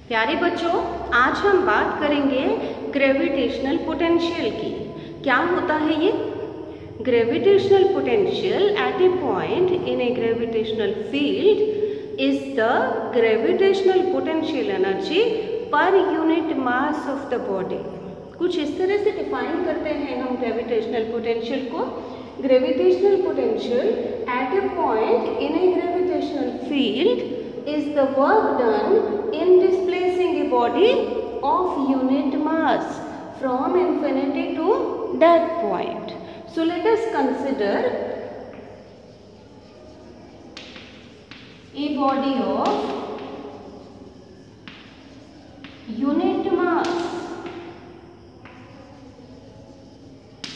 प्यारे बच्चों, आज हम बात करेंगे ग्रेविटेशनल पोटेंशियल की। क्या होता है ये? Gravitational potential at A point in A gravitational field is the gravitational potential energy per unit mass of the body. कुछ इस तरह से डिफाइन करते हैं हम ग्रेविटेशनल पोटेंशियल को। Gravitational potential at A point in A gravitational field is the work done in displacing a body of unit mass from infinity to that point. So let us consider a body of unit mass.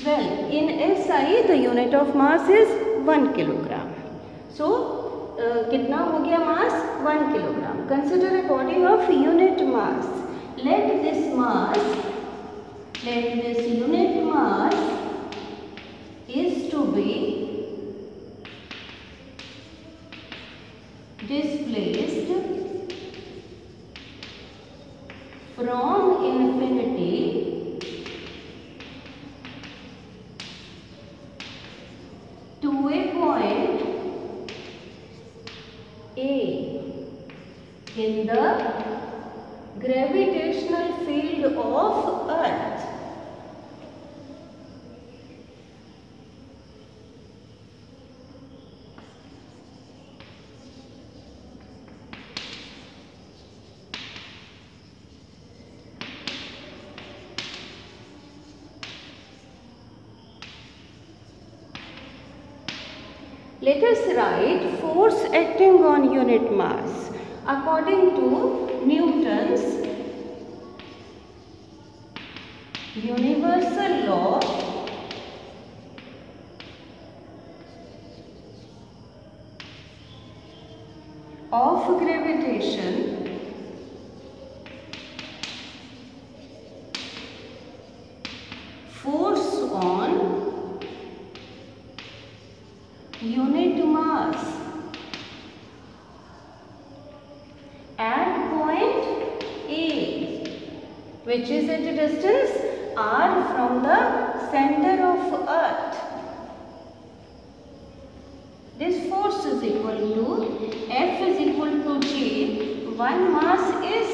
Well, in SI the unit of mass is 1 kilogram. So कितना हो गया mass? 1 kilogram. Consider a body of unit mass. Let this unit mass is to be displaced from infinity to a point A in the gravitational field of Earth. Let us write force acting on unit mass according to Newton's universal law of gravitation. Force on unit mass at point A, which is at a distance r from the center of Earth. This force is equal to F is equal to G. One mass is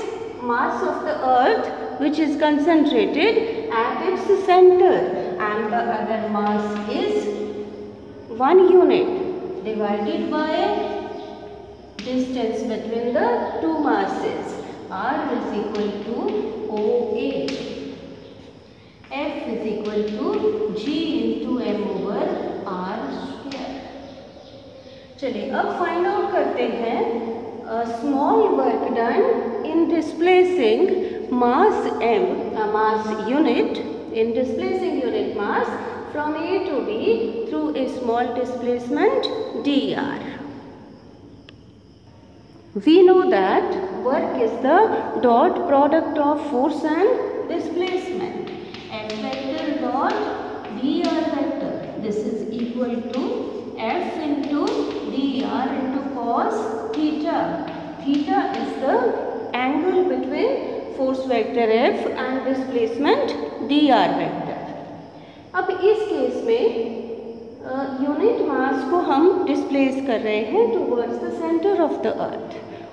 mass of the Earth, which is concentrated at its center, and the other mass is 1 unit divided by distance between the two masses. R is equal to OA. F is equal to G into M over R square. चलिए अब find out करते हैं small work done in displacing mass M, mass unit, in displacing unit mass from A to B through a small displacement dr. We know that work is the dot product of force and displacement. F vector dot dr vector. This is equal to F into dr into cos theta. Theta is the angle between force vector F and displacement dr vector. अब इस case में unit mass को हम displace कर रहे हैं towards the centre of the earth,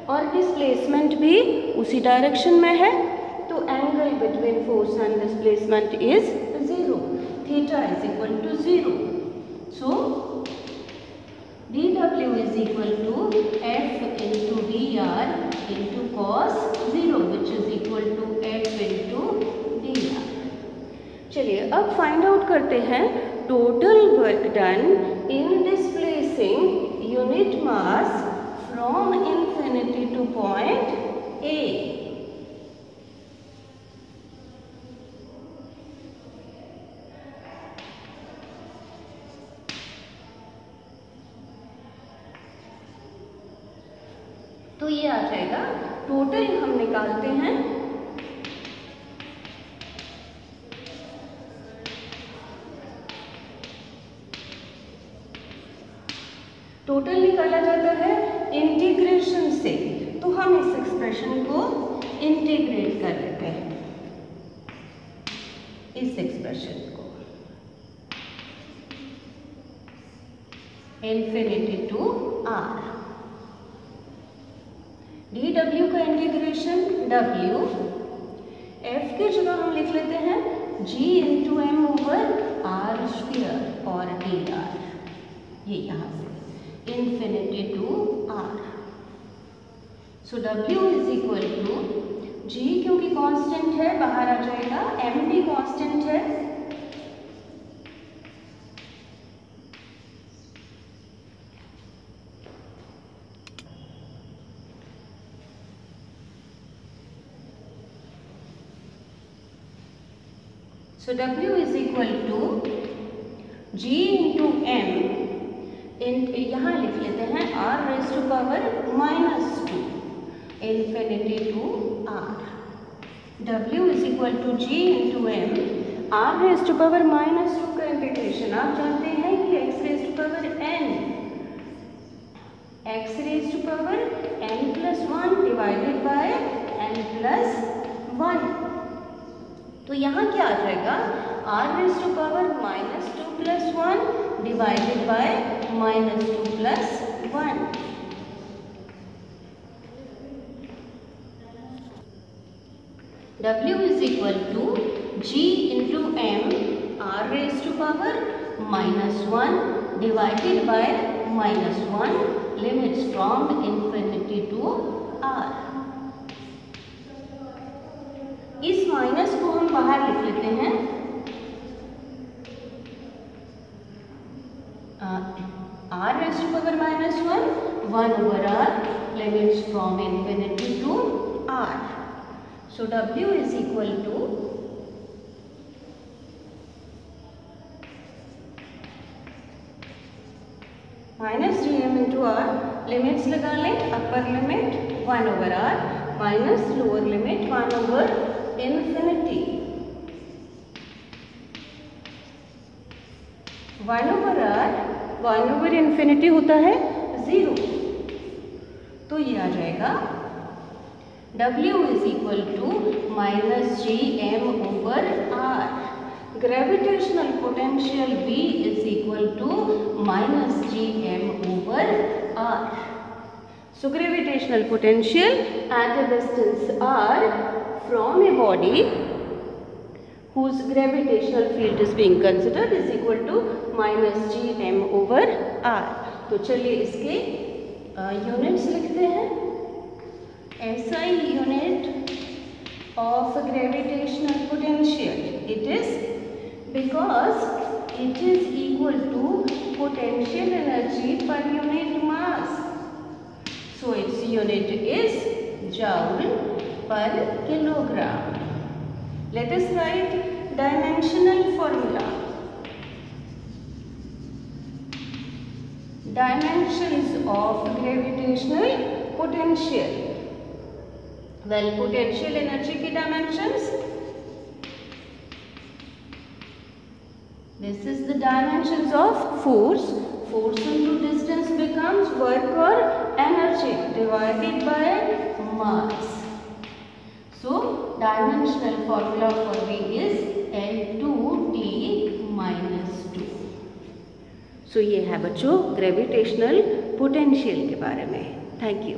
और displacement भी उसी डायरेक्शन में है, तो angle between force and displacement is 0. Theta is equal to 0. So dw is equal to f into dr into cos 0, which is equal to f into dr. चलिए अब find out करते हैं total work done in displacing unit mass from infinity two point A. तो ये आ जाएगा, total हम निकालते हैं टोटल निकाला जाता है इंटीग्रेशन से, तो हम इस एक्सप्रेशन को इंटीग्रेट कर लेते हैं इस एक्सप्रेशन को, इन्फिनिटी टू r। dw का इंटीग्रेशन w, f की जगह हम लिख लेते हैं g into M over r square और dr, ये यहाँ से infinity to r। So w is equal to g, क्योंकि कांस्टेंट है बाहर आ जाएगा, m भी कांस्टेंट है, so w is equal to g into m, यहाँ लिख लेते हैं r raised to power -2 infinity to r। w is equal to g into m, r raised to power -2 का इंटीग्रेशन आप जानते हैं कि x raised to power n, x raised to power n plus 1 divided by n plus 1। तो यहाँ क्या आ जाएगा, r raised to power -2 plus 1 divided by -2 plus 1। w is equal to g into m, r raised to power -1 divided by -1, limits from infinity to r। इस minus को हम बाहर लिख लेते हैं, r raised to power -1, 1 over r, limits from infinity to r। So w is equal to -gm into r, limits लगा लें, upper limit 1 over r minus lower limit 1 over infinity। 1 over r 1 over infinity होता है 0, तो ये आ जाएगा w is equal to -gm over r। Gravitational potential B is equal to -gm over r। So gravitational potential at a distance r from a body whose gravitational field is being considered is equal to -gm over r। तो चलिए इसके units लिखते हैं। SI unit of gravitational potential, it is because it is equal to potential energy per unit mass, so its unit is joule per kilogram। Let us write dimensional formula। Dimensions of gravitational potential, well, potential energy की dimensions, this is the dimensions of force, force into distance becomes work or energy divided by mass। So dimensional formula for V is L2T minus 2। So ये है बच्चों gravitational potential के बारे में। Thank you.